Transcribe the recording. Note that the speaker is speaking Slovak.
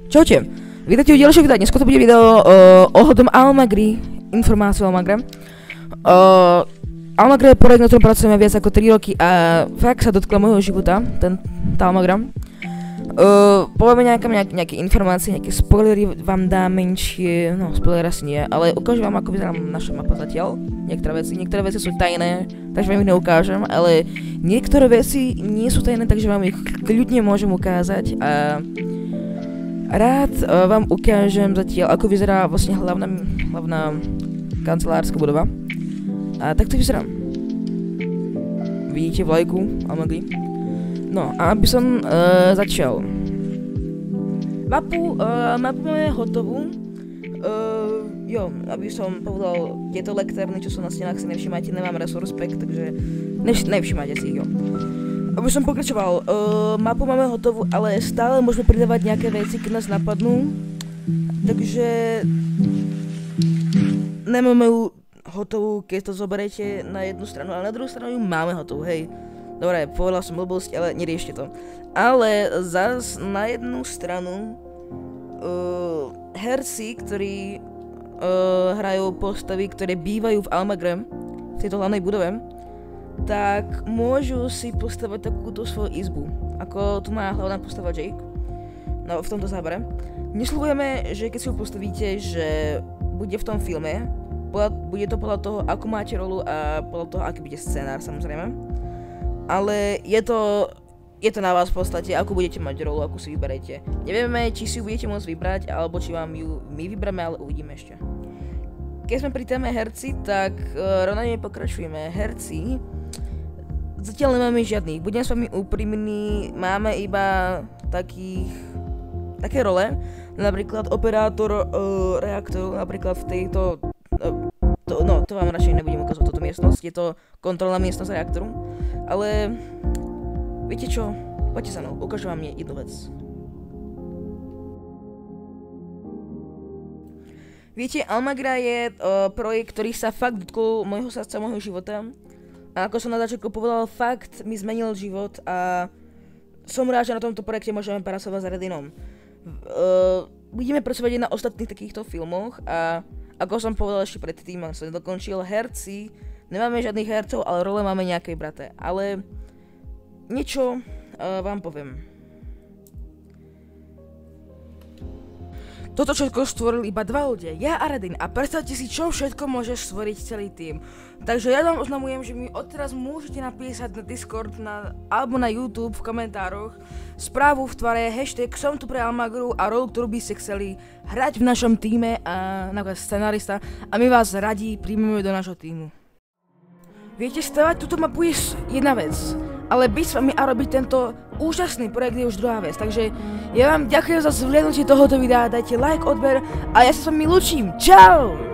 Čaute, vítajte u ďalšieho videa. Dneska to bude video ohľadom Almagry, informáciu o Almagre. Almagra je projekt, na ktorom pracujeme viac ako 3 roky a fakt sa dotkla môjho života, tá Almagra. Povieme nejaké informácie, nejaké spoilery vám dá menšie, no spoiler asi nie, ale ukážem vám, ako vyzerá naša mapa zatiaľ. Niektoré veci sú tajné, takže vám ich neukážem, ale niektoré veci nie sú tajné, takže vám ich kľudne môžem ukázať a rád vám ukážem zatiaľ, ako vyzerá vlastne hlavná kancelárska budova. A takto vyzerá. Vidíte vlajku Almagry? No a aby som začal. Mapu máme hotovú. Aby som povedal, tieto lektárny, čo sú na stenách, si nevšimajte, nemám resource pack, takže nevšimajte si ich, jo. Aby som pokračoval, mapu máme hotovú, ale stále môžeme pridávať nejaké veci, keď nás napadnú. Takže nemáme ju hotovú, keď to zoberiete na jednu stranu, ale na druhú stranu ju máme hotovú, hej. Dobre, povedal som blbosť, ale neriešte to. Ale zas na jednu stranu herci, ktorí hrajú postavy, ktoré bývajú v Almagre, v tejto hlavnej budove, tak môžu si postavať takúto svoju izbu. Ako tu má hlavná postava Jake. No, v tomto zábere. Nesľubujeme, že keď si ho postavíte, že bude v tom filme. Bude to podľa toho, ako máte rolu a podľa toho, aký bude scenár, samozrejme. Ale je to na vás v podstate, ako budete mať rolu, ako si vyberete. Nevieme, či si ju budete môcť vybrať, alebo či vám ju my vyberieme, ale uvidíme ešte. Keď sme pri téme herci, tak rovnane pokračujeme. Herci zatiaľ nemáme žiadnych. Budem s vami úprimný, máme iba také role, napríklad operátor reaktoru, napríklad v tejto to vám radšej nebudem ukázať túto miestnosť, je to kontrolná miestnosť reaktoru, ale viete čo, poďte sa mnou, ukážem vám jednu vec. Viete, Almagra je projekt, ktorý sa fakt dotkol môjho srdca, môjho života. A ako som na začiatku povedal, fakt mi zmenil život a som rád, že na tomto projekte môžeme pracovať s Redinom. Budeme pracovať aj na ostatných takýchto filmoch a ako som povedal ešte predtým, som nedokončil, herci, nemáme žiadnych hercov, ale role máme nejaké braté. Ale niečo vám poviem. Toto všetko stvorili iba 2 ľudia, ja a Redin, a predstavte si, čo všetko môžeš stvoriť celý tým. Takže ja vám oznamujem, že mi odteraz môžete napísať na Discord alebo na YouTube v komentároch správu v tvare hashtag som tu pre Almagru a rolu, ktorú by ste chceli hrať v našom týme a napríklad scenarista a my vás radi príjmeme do nášho týmu. Viete, stavať túto mapu je jedna vec, ale byť s vami a robiť tento úžasný projekt je už druhá vec, takže ja vám ďakujem za zhliadnutie tohoto videa, dajte like, odber a ja sa s vami lúčim, čau!